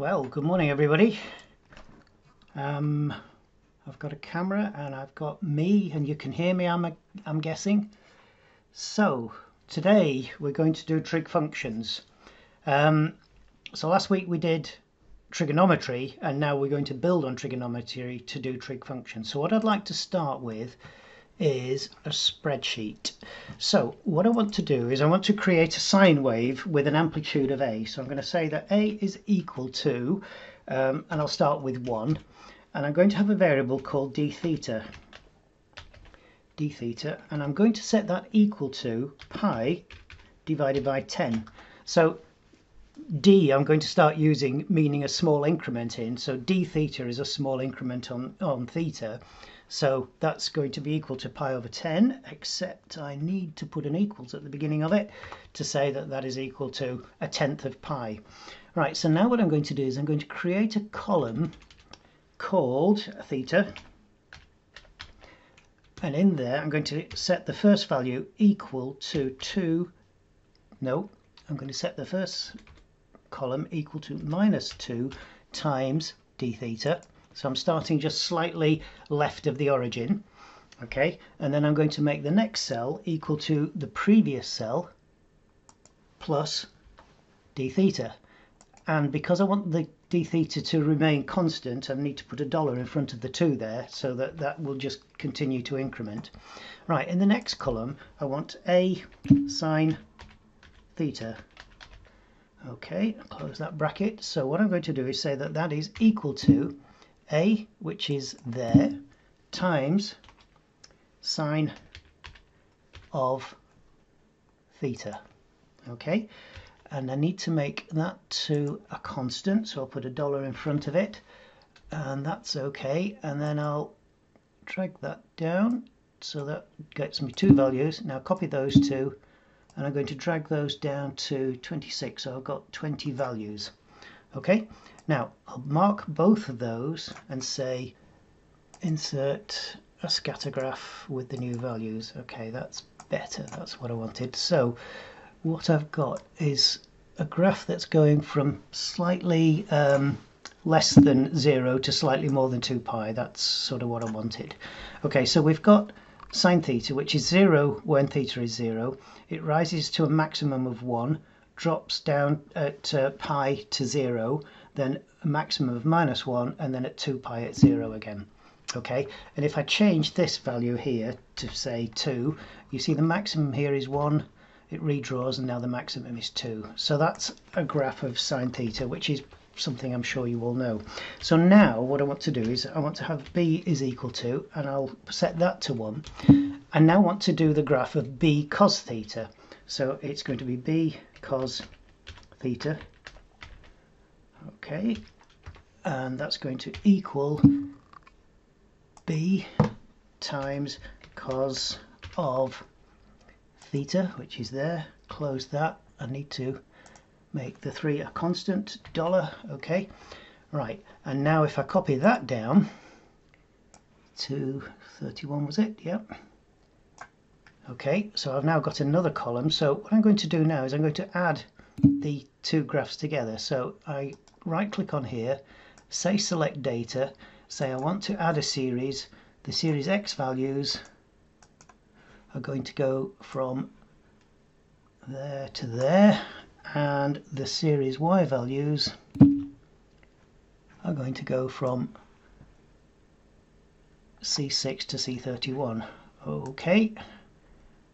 Well, good morning everybody. I've got a camera and I've got me and you can hear me, I'm guessing. So today we're going to do trig functions. So last week we did trigonometry and now we're going to build on trigonometry to do trig functions. So what I'd like to start with is a spreadsheet. So what I want to do is I want to create a sine wave with an amplitude of A. So I'm going to say that A is equal to, and I'll start with 1, and I'm going to have a variable called d theta, and I'm going to set that equal to pi divided by 10. So d I'm going to start using meaning a small increment in, so d theta is a small increment on theta. So that's going to be equal to pi over 10, except I need to put an equals at the beginning of it to say that that is equal to a tenth of pi. Right, so now what I'm going to do is I'm going to create a column called theta. And in there I'm going to set the first value equal to I'm going to set the first column equal to minus 2 times d theta. So I'm starting just slightly left of the origin, okay, and then I'm going to make the next cell equal to the previous cell plus d theta. And because I want the d theta to remain constant, I need to put a dollar in front of the 2 there so that that will just continue to increment. Right, in the next column I want a sine theta. Okay, close that bracket. So what I'm going to do is say that that is equal to a, which is there, times sine of theta. Okay, and I need to make that to a constant, so I'll put a dollar in front of it, and that's okay. And then I'll drag that down so that gets me 2 values. Now copy those 2, and I'm going to drag those down to 26, so I've got 20 values. Okay, now I'll mark both of those and say insert a scatter graph with the new values. Okay, that's better, that's what I wanted. So what I've got is a graph that's going from slightly less than 0 to slightly more than 2 pi. That's sort of what I wanted. Okay, so we've got sine theta, which is 0 when theta is 0. It rises to a maximum of 1, drops down at pi to 0, then a maximum of minus 1, and then at 2 pi at 0 again. Okay, and if I change this value here to say 2, you see the maximum here is 1, it redraws, and now the maximum is 2. So that's a graph of sine theta, which is something I'm sure you all know. So now what I want to do is I want to have b is equal to, and I'll set that to 1. I now want to do the graph of b cos theta. So it's going to be b cos theta. Okay, and that's going to equal b times cos of theta, which is there. Close that. I need to make the 3 a constant, dollar. Okay, right, and now if I copy that down to 31, was it? Yep. Okay, so I've now got another column. So what I'm going to do now is I'm going to add the 2 graphs together. So I right click on here, say select data, say I want to add a series. The series x values are going to go from there to there, and the series y values are going to go from C6 to C31.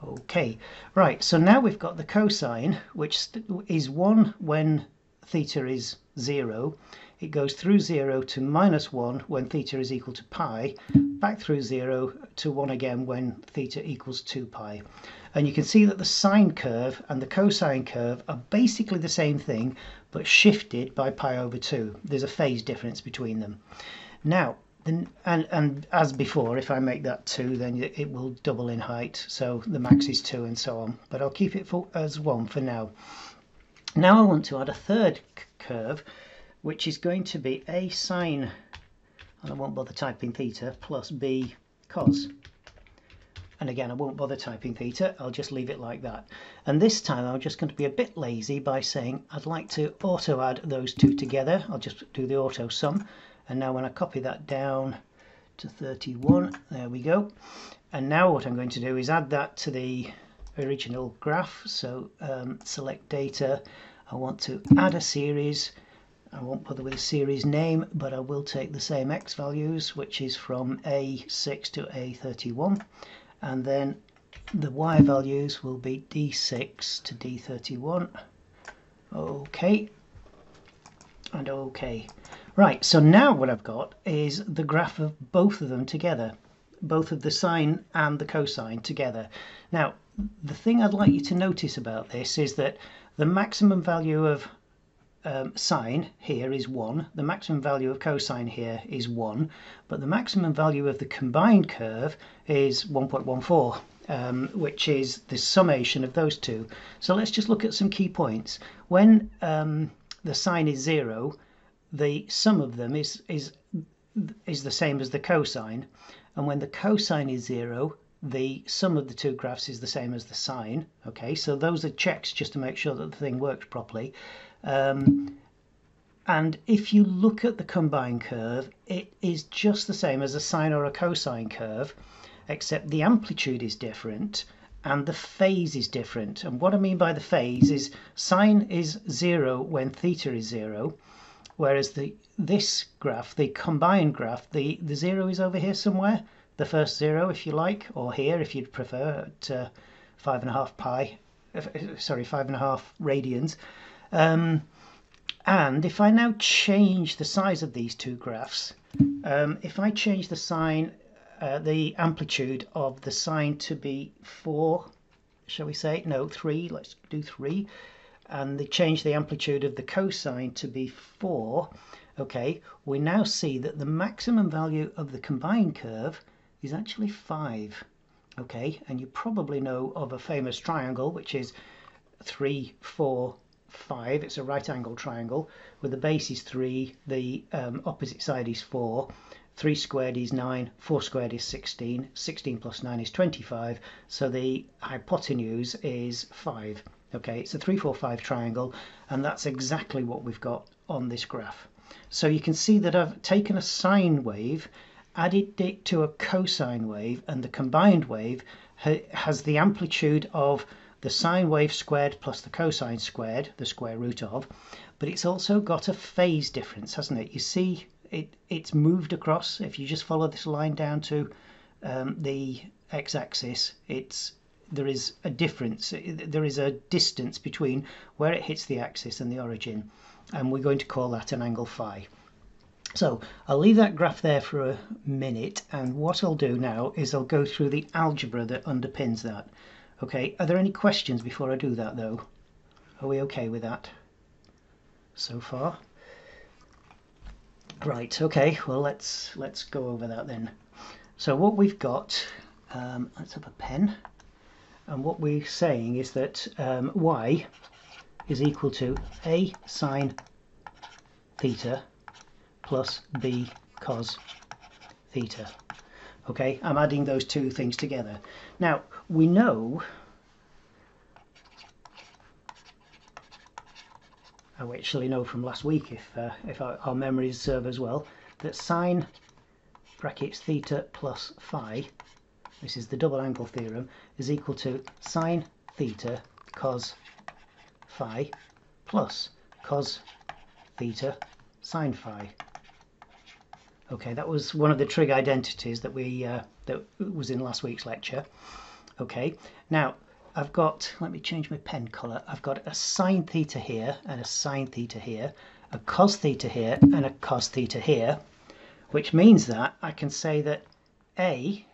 Okay, right, so now we've got the cosine, which is 1 when theta is 0. It goes through 0 to minus 1 when theta is equal to pi, back through 0 to 1 again when theta equals 2 pi. And you can see that the sine curve and the cosine curve are basically the same thing, but shifted by pi over 2. There's a phase difference between them. Now, and as before, if I make that 2, then it will double in height, so the max is 2 and so on. But I'll keep it as 1 for now. Now I want to add a third curve, which is going to be a sine, and I won't bother typing theta, plus b cos. And again, I won't bother typing theta, I'll just leave it like that. And this time I'm just going to be a bit lazy by saying I'd like to auto add those two together. I'll just do the auto sum. And now when I copy that down to 31, there we go. And now what I'm going to do is add that to the original graph. So select data, I want to add a series. I won't bother with a series name, but I will take the same x values, which is from A6 to A31. And then the y values will be D6 to D31. OK. And OK. Right, so now what I've got is the graph of both of them together. Both of the sine and the cosine together. Now, the thing I'd like you to notice about this is that the maximum value of sine here is 1, the maximum value of cosine here is 1, but the maximum value of the combined curve is 1.14, which is the summation of those two. So let's just look at some key points. When the sine is 0, the sum of them is the same as the cosine, and when the cosine is 0, the sum of the two graphs is the same as the sine. Okay, so those are checks just to make sure that the thing works properly. And if you look at the combined curve, it is just the same as a sine or a cosine curve, except the amplitude is different and the phase is different. And what I mean by the phase is sine is 0 when theta is 0, whereas this graph, the combined graph, the 0 is over here somewhere, the first 0 if you like, or here if you'd prefer, at 5.5 radians. And if I now change the size of these two graphs, if I change the sine, the amplitude of the sine to be 4, shall we say? No, 3, let's do 3. And they change the amplitude of the cosine to be 4, okay, we now see that the maximum value of the combined curve is actually 5. Okay, and you probably know of a famous triangle, which is 3, 4, 5. It's a right angle triangle with the base is 3, the opposite side is 4. 3 squared is 9, 4 squared is 16, 16 plus 9 is 25, so the hypotenuse is 5. Okay, it's a 3, 4, 5 triangle, and that's exactly what we've got on this graph. So you can see that I've taken a sine wave, added it to a cosine wave, and the combined wave has the amplitude of the sine wave squared plus the cosine squared, the square root of, but it's also got a phase difference, hasn't it? You see it's moved across. If you just follow this line down to the x-axis, there is a difference, there is a distance between where it hits the axis and the origin, and we're going to call that an angle phi. So I'll leave that graph there for a minute, and what I'll do now is I'll go through the algebra that underpins that. Okay, are there any questions before I do that though? Are we okay with that so far? Right, okay, well let's go over that then. So what we've got, let's have a pen, and what we're saying is that y is equal to a sine theta plus b cos theta. Okay, I'm adding those two things together. Now we know, I actually know from last week, if our memories serve as well, that sine brackets theta plus phi, this is the double angle theorem, is equal to sine theta cos phi plus cos theta sine phi. Okay, that was one of the trig identities that that was in last week's lecture. Okay, now I've got, let me change my pen colour, I've got a sine theta here and a sine theta here, a cos theta here and a cos theta here, which means that I can say that A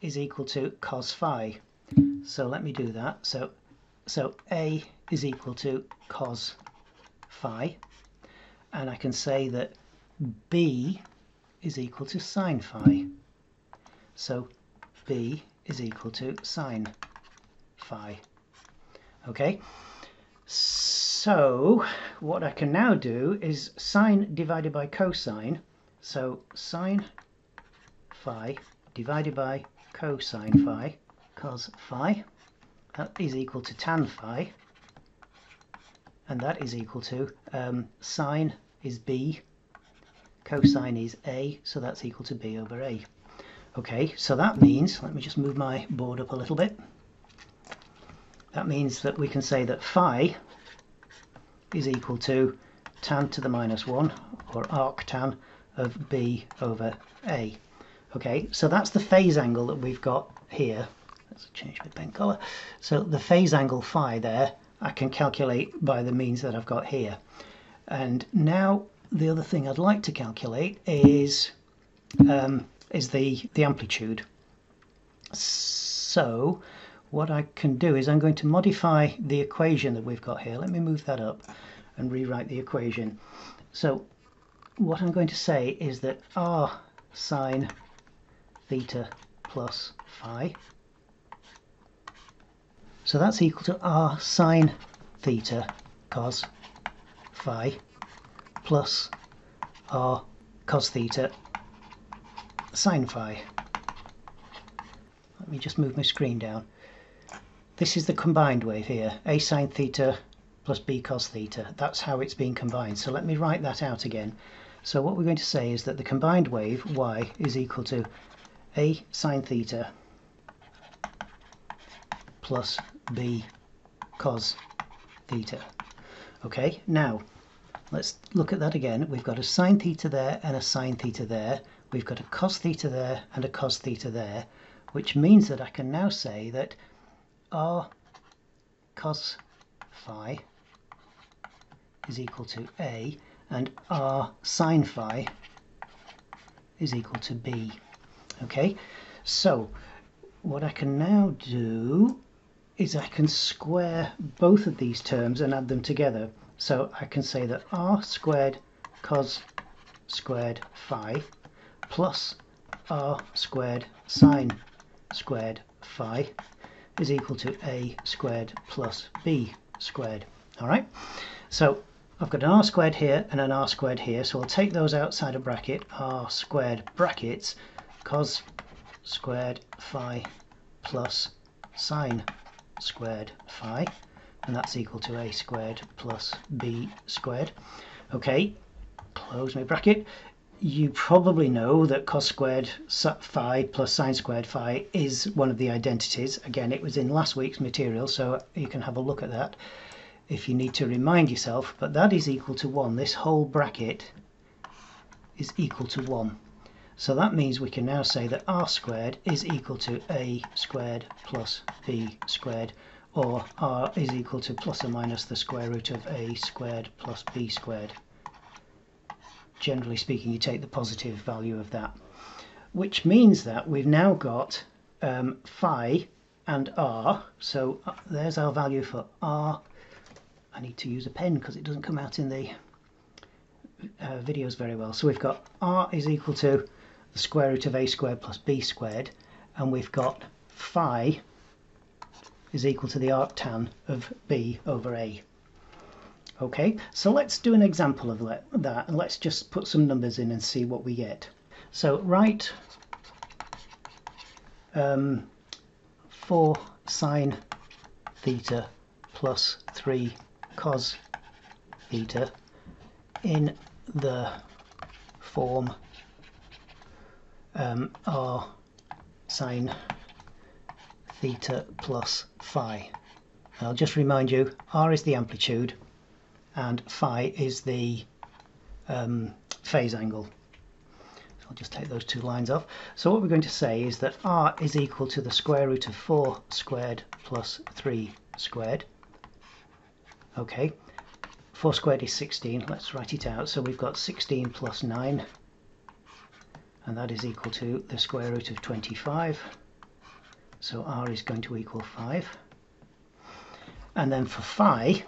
is equal to cos phi. So let me do that. So A is equal to cos phi, and I can say that B is equal to sine phi. So B is equal to sine phi. Okay, so what I can now do is sine divided by cosine. So sine phi divided by cosine phi. cos phi, that is equal to tan phi, and that is equal to sine is b, cosine is a, so that's equal to b over a. Okay, so that means, let me just move my board up a little bit. That means that we can say that phi is equal to tan to the minus 1, or arctan of b over a. Okay, so that's the phase angle that we've got here. Let's change my pen colour. So the phase angle phi there, I can calculate by the means that I've got here. And now the other thing I'd like to calculate is the amplitude. So what I can do is I'm going to modify the equation that we've got here. Let me move that up and rewrite the equation. So what I'm going to say is that r sine theta plus phi, so that's equal to r sine theta cos phi plus r cos theta sine phi. Let me just move my screen down. This is the combined wave here, a sine theta plus b cos theta. That's how it's being combined. So let me write that out again. So what we're going to say is that the combined wave y is equal to a sine theta plus b cos theta. Okay, now let's look at that again. We've got a sine theta there and a sine theta there. We've got a cos theta there and a cos theta there, which means that I can now say that r cos phi is equal to a and r sine phi is equal to b. Okay, so what I can now do is I can square both of these terms and add them together. So I can say that r squared cos squared phi plus r squared sine squared phi is equal to a squared plus b squared. Alright, so I've got an r squared here and an r squared here, so I'll take those outside a bracket, r squared brackets cos squared phi plus sine squared phi, and that's equal to a squared plus b squared. Okay, close my bracket. You probably know that cos squared phi plus sine squared phi is one of the identities. Again, it was in last week's material, so you can have a look at that if you need to remind yourself, but that is equal to 1. This whole bracket is equal to 1. So that means we can now say that r squared is equal to a squared plus b squared, or r is equal to plus or minus the square root of a squared plus b squared. Generally speaking, you take the positive value of that, which means that we've now got phi and r. So there's our value for r. I need to use a pen because it doesn't come out in the videos very well. So we've got r is equal to the square root of a squared plus b squared, and we've got phi is equal to the arctan of b over a. Okay, so let's do an example of that, and let's just put some numbers in and see what we get. So write 4 sine theta plus 3 cos theta in the form r sine theta plus phi. I'll just remind you, r is the amplitude and phi is the phase angle. So I'll just take those two lines off. So what we're going to say is that r is equal to the square root of 4 squared plus 3 squared. Okay, 4 squared is 16. Let's write it out. So we've got 16 plus 9, and that is equal to the square root of 25. So r is going to equal 5. And then for phi,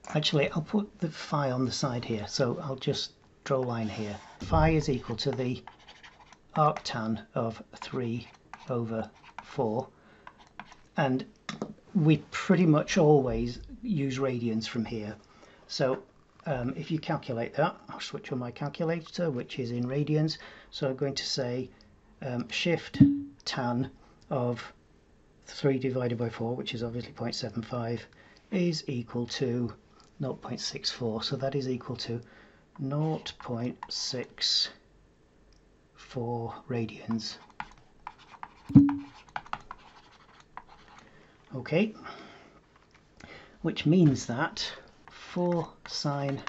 actually I'll put the phi on the side here, so I'll just draw a line here. Phi is equal to the arctan of 3 over 4, and we pretty much always use radians from here. So if you calculate that, I'll switch on my calculator, which is in radians. So I'm going to say shift tan of 3 divided by 4, which is obviously 0.75, is equal to 0.64. So that is equal to 0.64 radians. Okay, which means that 4 sine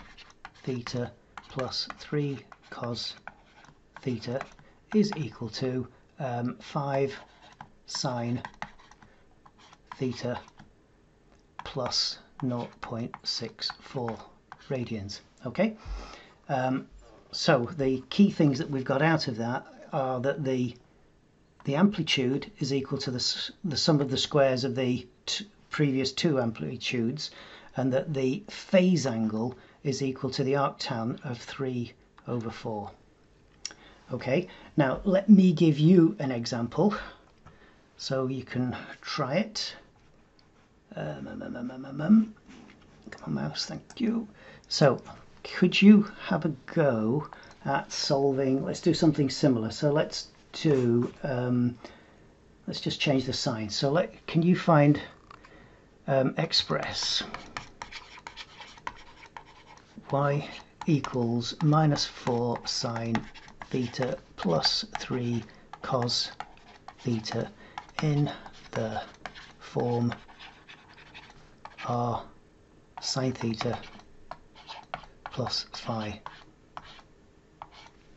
theta plus 3 cos theta is equal to 5 sine theta plus 0.64 radians. Okay, so the key things that we've got out of that are that the amplitude is equal to the sum of the squares of the previous two amplitudes, and that the phase angle is equal to the arctan of 3/4. Okay, now let me give you an example so you can try it. Come on, mouse, thank you. So could you have a go at solving, let's do something similar. So let's do, let's just change the sign. So can you find express y equals -4 sine theta plus 3 cos theta in the form r sine theta plus phi.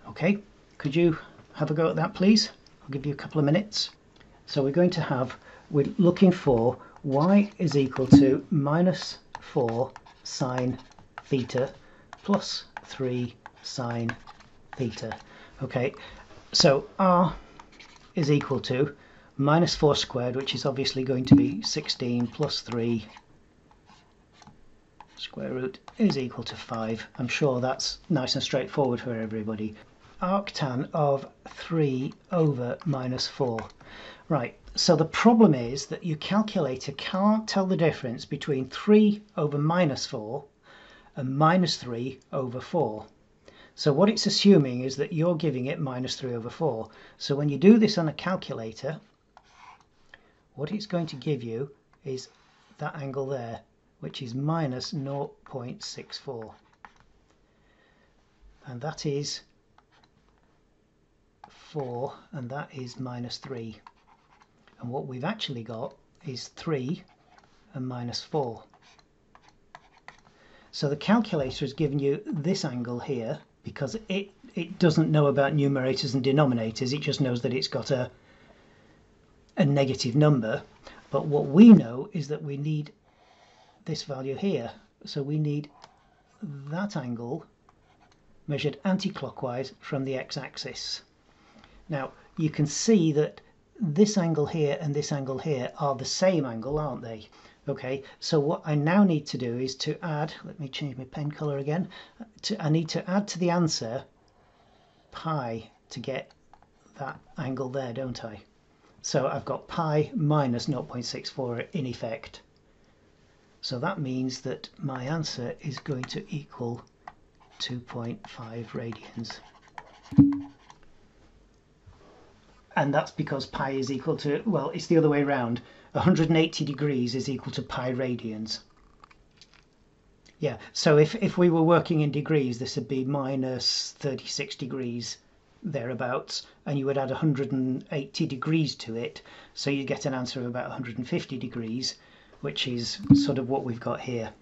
Okay, could you have a go at that, please? I'll give you a couple of minutes. So we're looking for y is equal to -4 sine theta plus 3 sine theta. Okay, so r is equal to -4 squared, which is obviously going to be 16 plus 3 square root is equal to 5. I'm sure that's nice and straightforward for everybody. Arctan of 3/-4. Right, so the problem is that your calculator can't tell the difference between 3/-4 and -3/4. So what it's assuming is that you're giving it -3/4. So when you do this on a calculator, what it's going to give you is that angle there, which is -0.64. And that is 4, and that is -3. And what we've actually got is 3 and -4. So the calculator has given you this angle here because it doesn't know about numerators and denominators, it just knows that it's got a negative number. But what we know is that we need this value here, so we need that angle measured anti-clockwise from the x-axis. Now you can see that this angle here and this angle here are the same angle, aren't they? Okay, so what I now need to do is to add, let me change my pen color again, I need to add to the answer pi to get that angle there, don't I? So I've got pi minus 0.64 in effect. So that means that my answer is going to equal 2.5 radians. And that's because pi is equal to, well, it's the other way around. 180 degrees is equal to pi radians. Yeah, so if we were working in degrees, this would be -36 degrees, thereabouts, and you would add 180 degrees to it, so you get an answer of about 150 degrees, which is sort of what we've got here.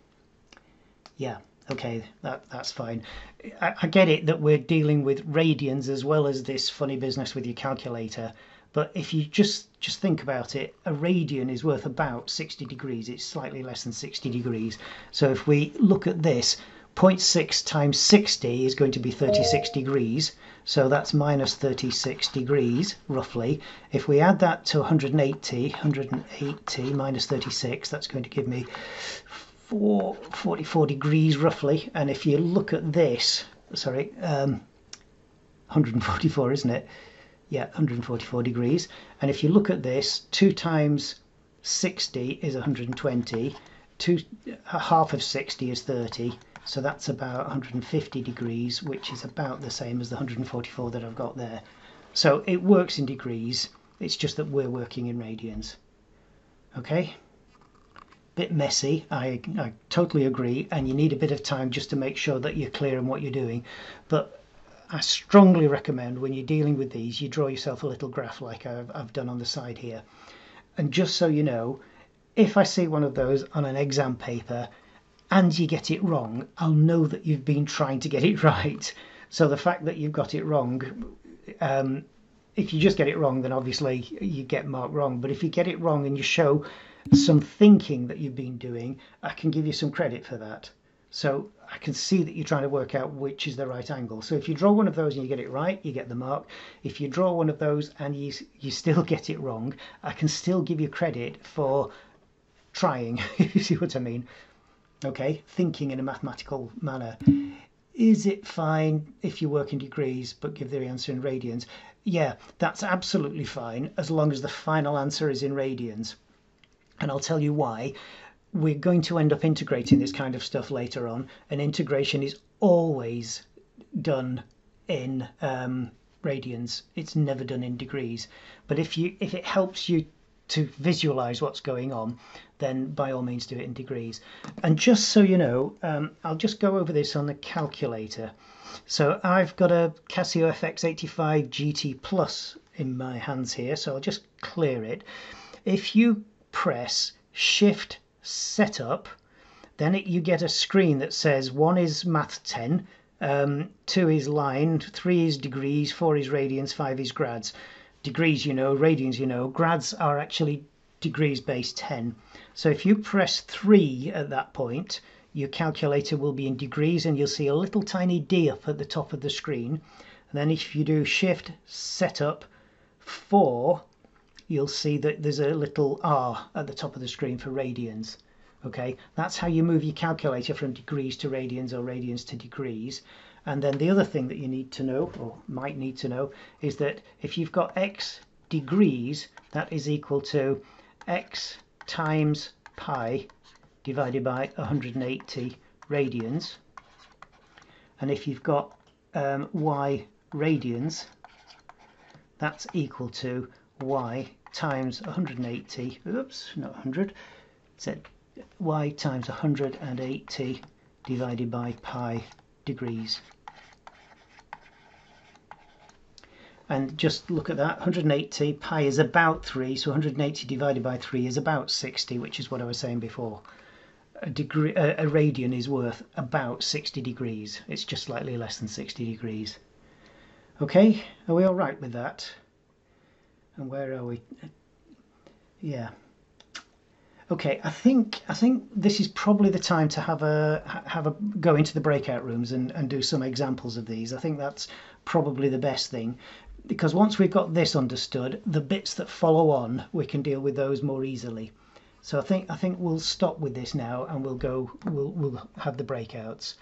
Yeah, okay, that's fine. I get it that we're dealing with radians as well as this funny business with your calculator, but if you just think about it, a radian is worth about 60 degrees. It's slightly less than 60 degrees. So if we look at this, 0.6 times 60 is going to be 36 degrees, so that's -36 degrees roughly. If we add that to 180 minus 36, that's going to give me 44 degrees roughly. And if you look at this, sorry, 144, isn't it? Yeah, 144 degrees. And if you look at this, 2 times 60 is 120, half of 60 is 30, so that's about 150 degrees, which is about the same as the 144 that I've got there. So it works in degrees, it's just that we're working in radians. Okay, bit messy, I totally agree, and you need a bit of time just to make sure that you're clear on what you're doing, but I strongly recommend when you're dealing with these you draw yourself a little graph like I've done on the side here. And just so you know, if I see one of those on an exam paper and you get it wrong, I'll know that you've been trying to get it right. So the fact that you've got it wrong, if you just get it wrong, then obviously you get marked wrong. But if you get it wrong and you show some thinking that you've been doing, I can give you some credit for that. So I can see that you're trying to work out which is the right angle. So if you draw one of those and you get it right, you get the mark. If you draw one of those and you still get it wrong, I can still give you credit for trying, if you see what I mean. Okay, thinking in a mathematical manner. Is it fine if you work in degrees but give the answer in radians? Yeah, that's absolutely fine as long as the final answer is in radians. And I'll tell you why. We're going to end up integrating this kind of stuff later on, and integration is always done in radians. It's never done in degrees. But if it helps you to visualize what's going on, then by all means do it in degrees. And just so you know, I'll just go over this on the calculator. So I've got a Casio FX85 GT Plus in my hands here, so I'll just clear it. If you press Shift Setup, then you get a screen that says 1 is Math 10, 2 is line, 3 is degrees, 4 is radians, 5 is grads. Degrees you know, radians you know, grads are actually degrees base 10. So if you press 3 at that point, your calculator will be in degrees and you'll see a little tiny D up at the top of the screen. And then if you do Shift Setup 4, you'll see that there's a little R at the top of the screen for radians. Okay, that's how you move your calculator from degrees to radians or radians to degrees. And then the other thing that you need to know, or might need to know, is that if you've got x degrees, that is equal to x times pi divided by 180 radians. And if you've got y radians, that's equal to y times 180, oops, not 100, said y times 180 divided by pi degrees. And just look at that, 180, pi is about 3, so 180 divided by 3 is about 60, which is what I was saying before. A radian is worth about 60 degrees. It's just slightly less than 60 degrees. Okay, are we all right with that? And where are we? Yeah. Okay, I think this is probably the time to have a go into the breakout rooms and do some examples of these. I think that's probably the best thing, because once we've got this understood, the bits that follow on, we can deal with those more easily. So I think we'll stop with this now and we'll have the breakouts.